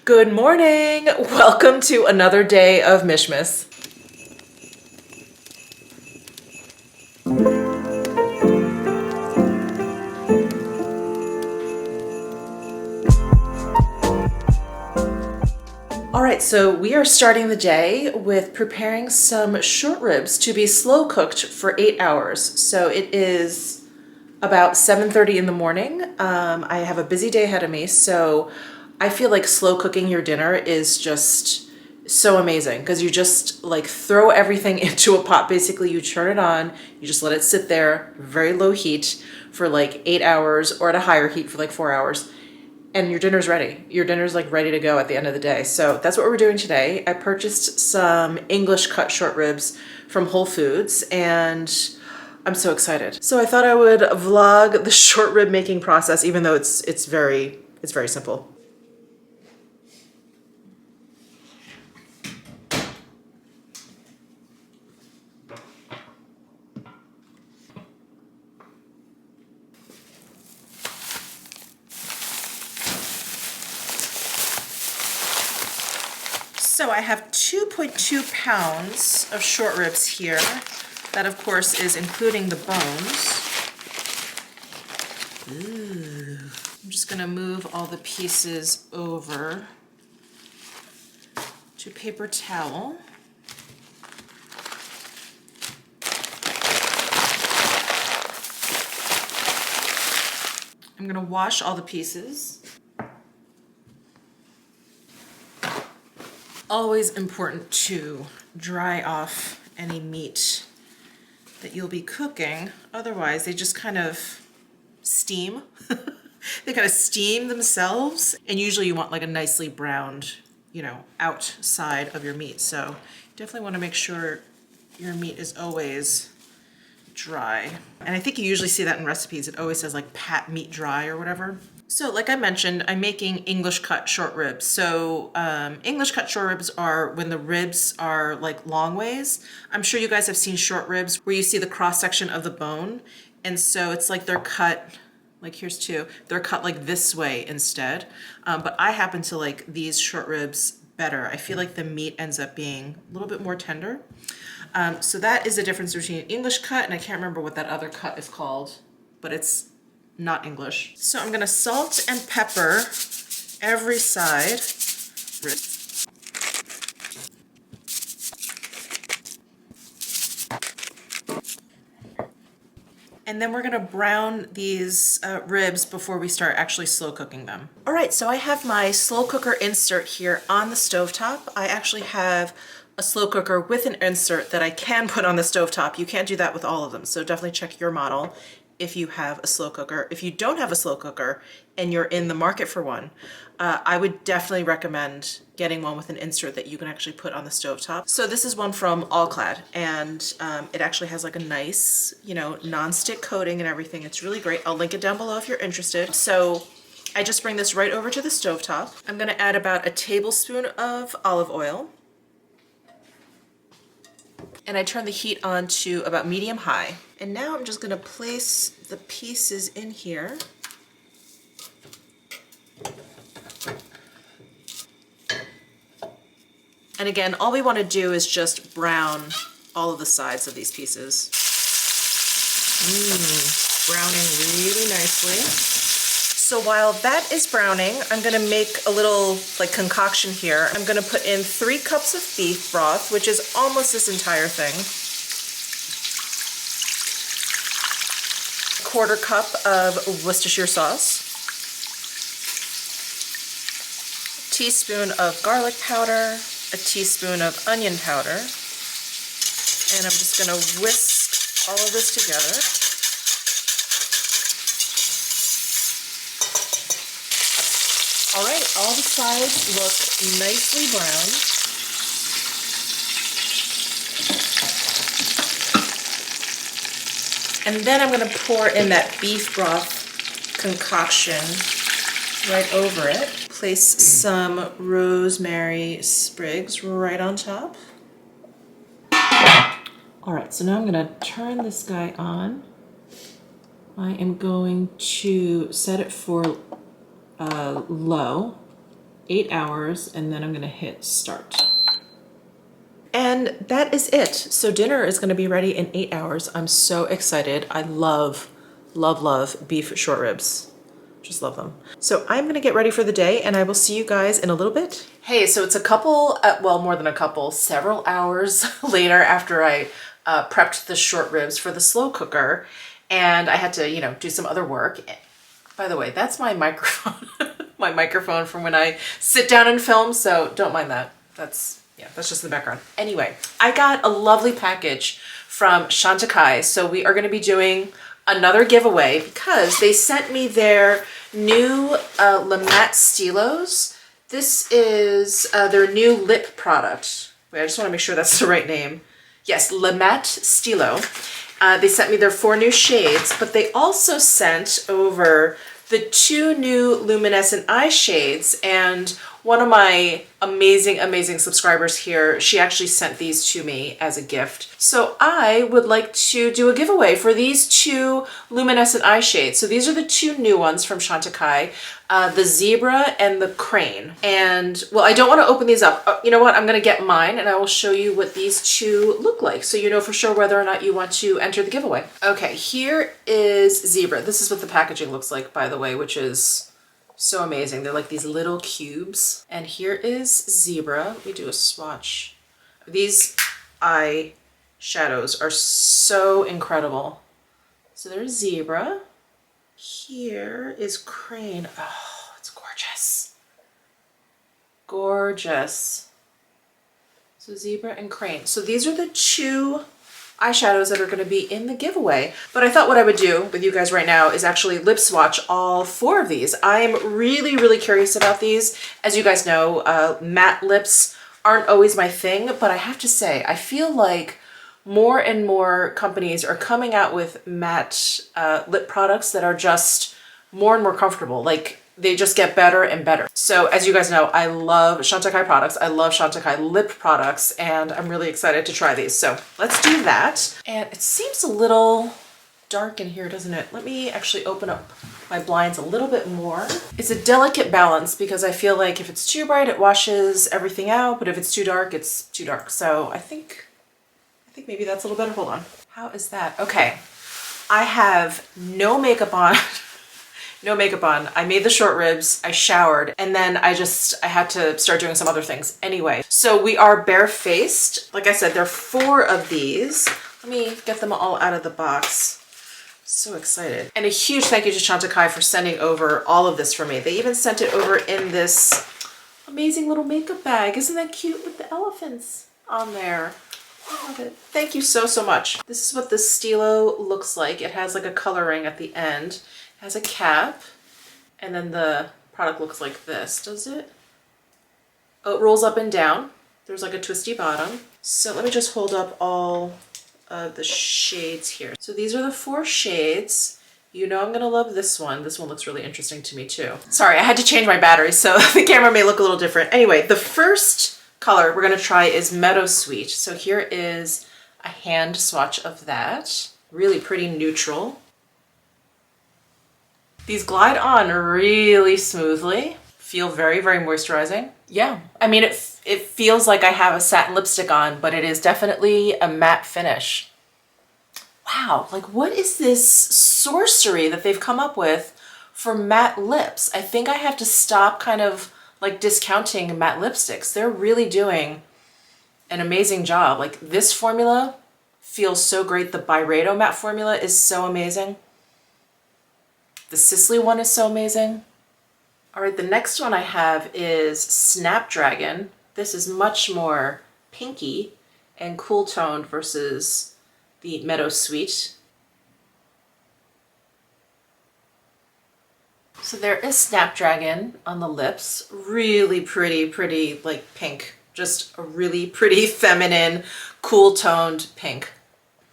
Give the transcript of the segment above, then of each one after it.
Good morning. Welcome to another day of Mishmas. All right, so we are starting the day with preparing some short ribs to be slow cooked for 8 hours. So it is about 7:30 in the morning. I have a busy day ahead of me, so I feel like slow cooking your dinner is just so amazing because you just like throw everything into a pot. Basically, you turn it on, you just let it sit there, very low heat for like 8 hours or at a higher heat for like 4 hours. And your dinner's ready. Your dinner's like ready to go at the end of the day. So that's what we're doing today. I purchased some English cut short ribs from Whole Foods and I'm so excited. So I thought I would vlog the short rib making process, even though it's very simple. So I have 2.2 pounds of short ribs here. That, of course, is including the bones. Ooh. I'm just gonna move all the pieces over to paper towel. I'm gonna wash all the pieces. Always important to dry off any meat that you'll be cooking. Otherwise, they just kind of steam. They kind of steam themselves. And usually you want like a nicely browned, outside of your meat. So definitely want to make sure your meat is always dry. And I think you usually see that in recipes. It always says like pat meat dry or whatever. So like I mentioned, I'm making English cut short ribs. So English cut short ribs are when the ribs are like long ways. I'm sure you guys have seen short ribs where you see the cross section of the bone. And so it's like they're cut, like here's two, they're cut like this way instead. But I happen to like these short ribs better. I feel like the meat ends up being a little bit more tender. So that is the difference between English cut, and I can't remember what that other cut is called, but it's not English. So I'm gonna salt and pepper every side. And then we're gonna brown these ribs before we start actually slow cooking them. All right, so I have my slow cooker insert here on the stovetop. I actually have a slow cooker with an insert that I can put on the stovetop. You can't do that with all of them, so definitely check your model if you have a slow cooker. If you don't have a slow cooker and you're in the market for one, I would definitely recommend getting one with an insert that you can actually put on the stovetop. So this is one from Allclad, and it actually has like a nice, non-stick coating and everything. It's really great. I'll link it down below if you're interested. So I just bring this right over to the stovetop. I'm gonna add about a tablespoon of olive oil. And I turn the heat on to about medium-high. And now I'm just gonna place the pieces in here. And again, all we wanna do is just brown all of the sides of these pieces. Browning really nicely. So while that is browning, I'm gonna make a little like concoction here. I'm gonna put in 3 cups of beef broth, which is almost this entire thing. 1/4 cup of Worcestershire sauce. A teaspoon of garlic powder, a teaspoon of onion powder. And I'm just gonna whisk all of this together. All right, all the sides look nicely brown. And then I'm gonna pour in that beef broth concoction right over it. Place some rosemary sprigs right on top. All right, so now I'm gonna turn this guy on. I am going to set it for low. 8 hours, and then I'm gonna hit start. And that is it. So dinner is gonna be ready in 8 hours. I'm so excited. I love, love, love beef short ribs. Just love them. So I'm gonna get ready for the day, and I will see you guys in a little bit. Hey, so it's a couple, well, more than a couple, several hours later after I prepped the short ribs for the slow cooker, and I had to, you know, do some other work. By the way, that's my microphone, my microphone from when I sit down and film, so don't mind that. That's just in the background. Anyway, I got a lovely package from Chantecaille, so we are gonna be doing another giveaway because they sent me their new Matte Stylos. This is their new lip product. Wait, I just wanna make sure that's the right name. Yes, Matte Stylo. They sent me their 4 new shades, but they also sent over the 2 new luminescent eye shades, and one of my amazing, amazing subscribers here, she actually sent these to me as a gift. So I would like to do a giveaway for these 2 luminescent eye shades. So these are the 2 new ones from Chantecaille, the zebra and the crane. And well, I don't want to open these up. You know what? I'm going to get mine and I will show you what these 2 look like, so you know for sure whether or not you want to enter the giveaway. Okay, here is zebra. This is what the packaging looks like, by the way, which is so amazing. They're like these little cubes. And here is zebra. Let me do a swatch. These eye shadows are so incredible. So there's zebra. Here is crane. Oh, it's gorgeous. Gorgeous. So zebra and crane. So these are the 2 eyeshadows that are going to be in the giveaway. But I thought what I would do with you guys right now is actually lip swatch all 4 of these. I am really, really curious about these. As you guys know, matte lips aren't always my thing, but I have to say, I feel like more and more companies are coming out with matte lip products that are just more and more comfortable. Like, they just get better and better. So as you guys know, I love Chantecaille products. I love Chantecaille lip products, and I'm really excited to try these. So let's do that. And it seems a little dark in here, doesn't it? Let me actually open up my blinds a little bit more. It's a delicate balance because I feel like if it's too bright, it washes everything out, but if it's too dark, it's too dark. So I think maybe that's a little better. Hold on. How is that? Okay. I have no makeup on. No makeup on. I made the short ribs, I showered, and then I had to start doing some other things. Anyway, so we are barefaced. Like I said, there are 4 of these. Let me get them all out of the box. So excited. And a huge thank you to Chantecaille for sending over all of this for me. They even sent it over in this amazing little makeup bag. Isn't that cute with the elephants on there? I love it. Thank you so, so much. This is what the Stylo looks like. It has like a coloring at the end. Has a cap, and then the product looks like this, does it? Oh, it rolls up and down. There's like a twisty bottom. So let me just hold up all of the shades here. So these are the 4 shades. You know I'm gonna love this one. This one looks really interesting to me too. Sorry, I had to change my battery, so the camera may look a little different. Anyway, the first color we're gonna try is Meadowsweet. So here is a hand swatch of that. Really pretty neutral. These glide on really smoothly, feel very, very moisturizing. Yeah, I mean, it feels like I have a satin lipstick on, but it is definitely a matte finish. Wow, like what is this sorcery that they've come up with for matte lips? I think I have to stop kind of like discounting matte lipsticks. They're really doing an amazing job. Like this formula feels so great. The Byredo matte formula is so amazing. The Sisley one is so amazing. All right, the next one I have is Snapdragon. This is much more pinky and cool toned versus the Meadowsweet. So there is Snapdragon on the lips. Really pretty like pink. Just a really pretty feminine, cool toned pink.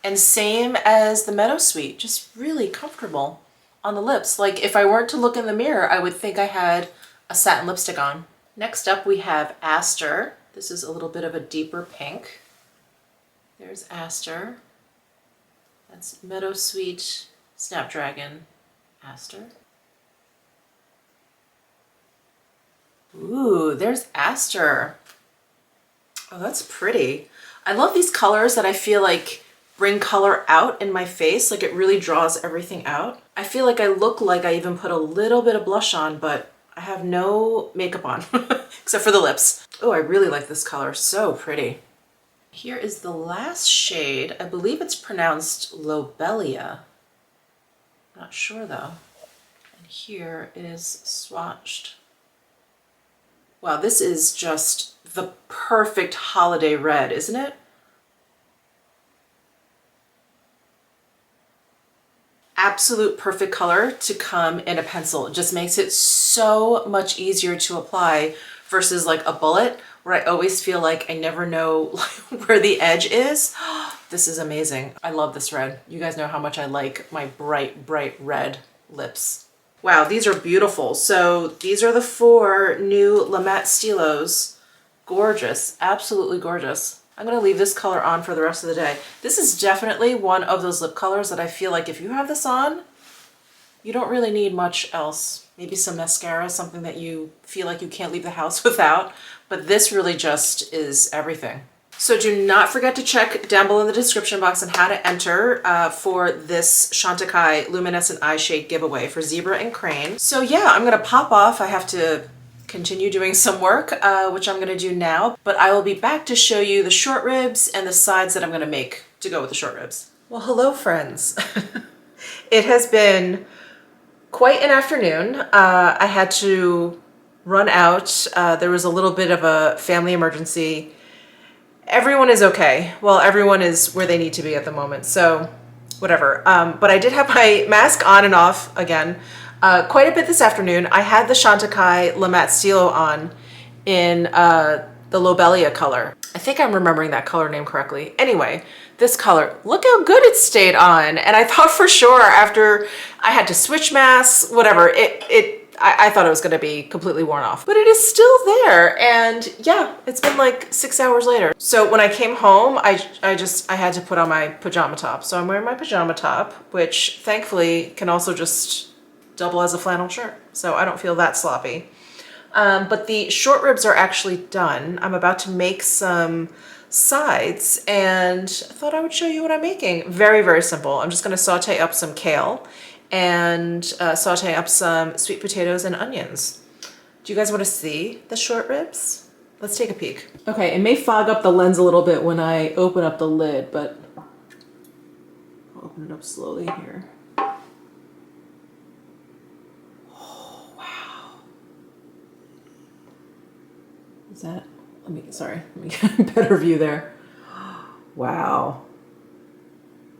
And same as the Meadowsweet, just really comfortable on the lips. Like if I weren't to look in the mirror, I would think I had a satin lipstick on. Next up we have Aster. This is a little bit of a deeper pink. There's Aster. That's Meadowsweet, Snapdragon, Aster. Ooh, there's Aster. Oh, that's pretty. I love these colors that I feel like bring color out in my face. Like it really draws everything out. I feel like I look like I even put a little bit of blush on, but I have no makeup on except for the lips. Oh, I really like this color. So pretty. Here is the last shade. I believe it's pronounced Lobelia. Not sure though. And here it is swatched. Wow, this is just the perfect holiday red, isn't it? Absolute perfect color to come in a pencil. It just makes it so much easier to apply versus like a bullet where I always feel like I never know where the edge is. This is amazing. I love this red. You guys know how much I like my bright, bright red lips. Wow, these are beautiful. So these are the 4 new La Matte Stylos. Gorgeous, absolutely gorgeous. I'm gonna leave this color on for the rest of the day. This is definitely one of those lip colors that I feel like if you have this on, you don't really need much else. Maybe some mascara, something that you feel like you can't leave the house without, but this really just is everything. So do not forget to check down below in the description box on how to enter for this Chantecaille Luminescent Eye Shade giveaway for Zebra and Crane. So yeah, I'm gonna pop off. I have to continue doing some work, which I'm gonna do now, but I will be back to show you the short ribs and the sides that I'm gonna make to go with the short ribs. Well, hello friends. It has been quite an afternoon. I had to run out. There was a little bit of a family emergency. Everyone is okay. Well, everyone is where they need to be at the moment, so whatever. But I did have my mask on and off again quite a bit this afternoon. I had the Chantecaille La Matte Stylo on in the Lobelia color. I think I'm remembering that color name correctly. Anyway, this color, look how good it stayed on. And I thought for sure after I had to switch masks, whatever, I thought it was gonna be completely worn off, but it is still there. And yeah, it's been like 6 hours later. So when I came home, I had to put on my pajama top. So I'm wearing my pajama top, which thankfully can also just double as a flannel shirt. So I don't feel that sloppy. But the short ribs are actually done. I'm about to make some sides and I thought I would show you what I'm making. Very, very simple. I'm just gonna saute up some kale and saute up some sweet potatoes and onions. Do you guys want to see the short ribs? Let's take a peek. Okay, it may fog up the lens a little bit when I open up the lid, but I'll open it up slowly here. Oh, wow. Is that, let me get a better view there. Wow.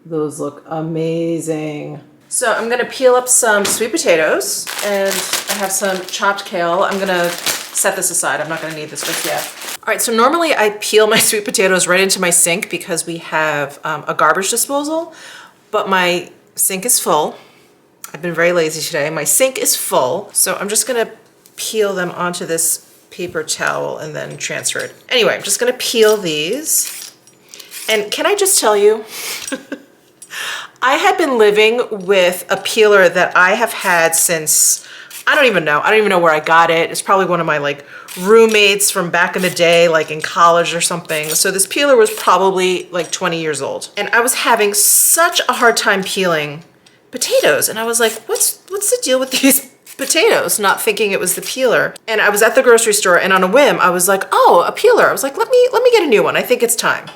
Those look amazing. So I'm gonna peel up some sweet potatoes and I have some chopped kale. I'm gonna set this aside. I'm not gonna need this just yet. All right, so normally I peel my sweet potatoes right into my sink because we have a garbage disposal, but my sink is full. I've been very lazy today. My sink is full, so I'm just gonna peel them onto this paper towel and then transfer it. Anyway, I'm just gonna peel these. And can I just tell you, I had been living with a peeler that I have had since, I don't even know where I got it. It's probably one of my like roommates from back in the day, like in college or something. So this peeler was probably like 20 years old. And I was having such a hard time peeling potatoes. And I was like, what's the deal with these potatoes? Not thinking it was the peeler. And I was at the grocery store and on a whim, I was like, oh, a peeler. I was like, let me get a new one. I think it's time.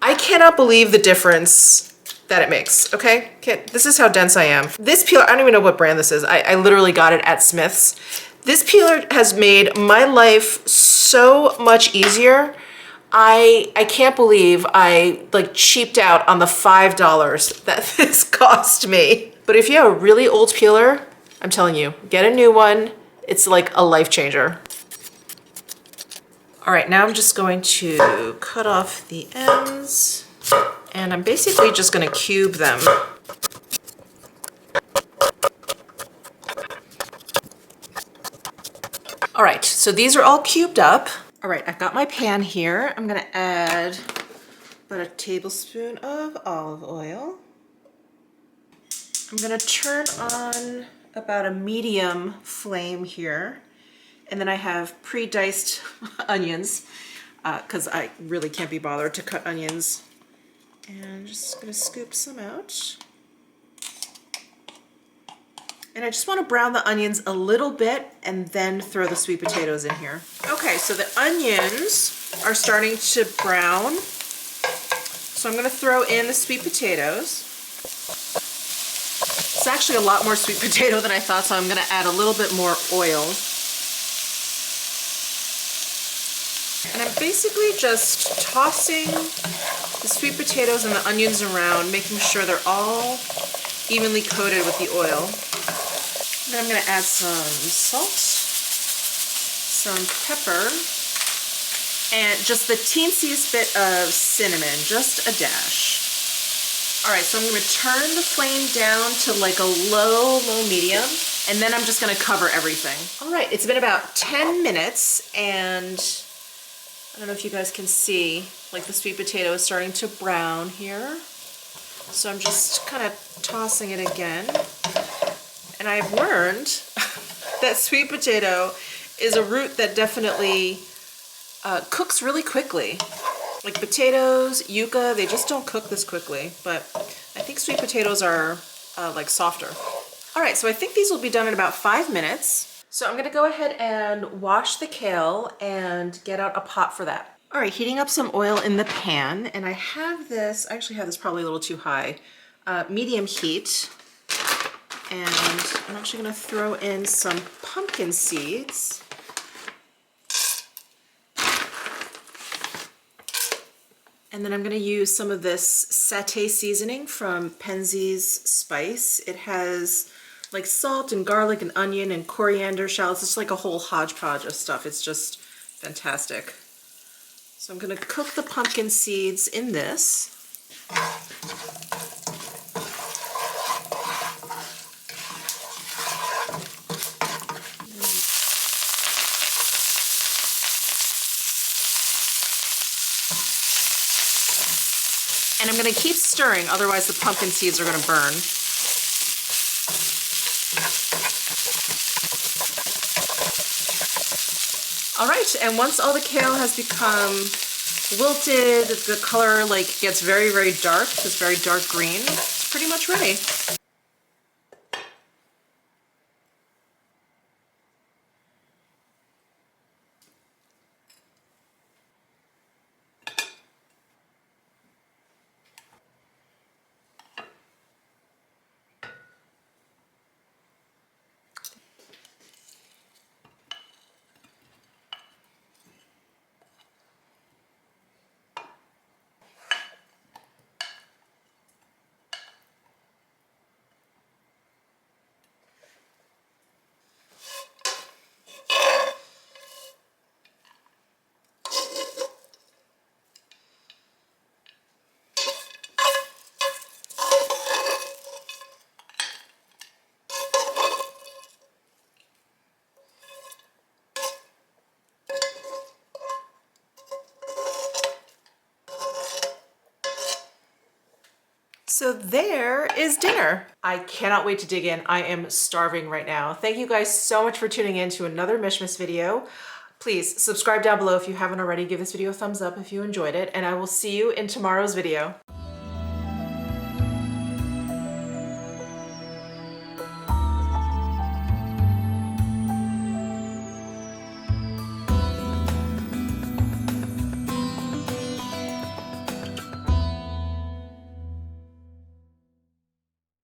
I cannot believe the difference that it makes, okay? This is how dense I am. This peeler, I don't even know what brand this is. I literally got it at Smith's. This peeler has made my life so much easier. I can't believe I like cheaped out on the $5 that this cost me. But if you have a really old peeler, I'm telling you, get a new one. It's like a life changer. All right, now I'm just going to cut off the ends. And I'm basically just gonna cube them. All right, so these are all cubed up. All right, I've got my pan here. I'm gonna add about a tablespoon of olive oil. I'm gonna turn on about a medium flame here. And then I have pre-diced onions because I really can't be bothered to cut onions. And just gonna scoop some out. And I just want to brown the onions a little bit and then throw the sweet potatoes in here. Okay, so the onions are starting to brown. So I'm gonna throw in the sweet potatoes. It's actually a lot more sweet potato than I thought, so I'm gonna add a little bit more oil. And I'm basically just tossing the sweet potatoes and the onions around, making sure they're all evenly coated with the oil. And then I'm gonna add some salt, some pepper, and just the teensiest bit of cinnamon, just a dash. All right, so I'm gonna turn the flame down to like a low medium, and then I'm just gonna cover everything. All right, it's been about 10 minutes, and I don't know if you guys can see, like the sweet potato is starting to brown here. So I'm just kind of tossing it again. And I've learned that sweet potato is a root that definitely cooks really quickly. Like potatoes, yucca, they just don't cook this quickly, but I think sweet potatoes are like softer. All right, so I think these will be done in about 5 minutes. So I'm gonna go ahead and wash the kale and get out a pot for that. All right, heating up some oil in the pan, and I have this, I actually have this probably a little too high, medium heat. And I'm actually gonna throw in some pumpkin seeds. And then I'm gonna use some of this satay seasoning from Penzeys Spice. It has like salt and garlic and onion and coriander shallots. It's like a whole hodgepodge of stuff. It's just fantastic. So I'm gonna cook the pumpkin seeds in this. And I'm gonna keep stirring, otherwise the pumpkin seeds are gonna burn. All right, and once all the kale has become wilted, the color like gets very dark, it's very dark green, it's pretty much ready. So there is dinner. I cannot wait to dig in. I am starving right now. Thank you guys so much for tuning in to another Mishmas video. Please subscribe down below if you haven't already. Give this video a thumbs up if you enjoyed it, and I will see you in tomorrow's video.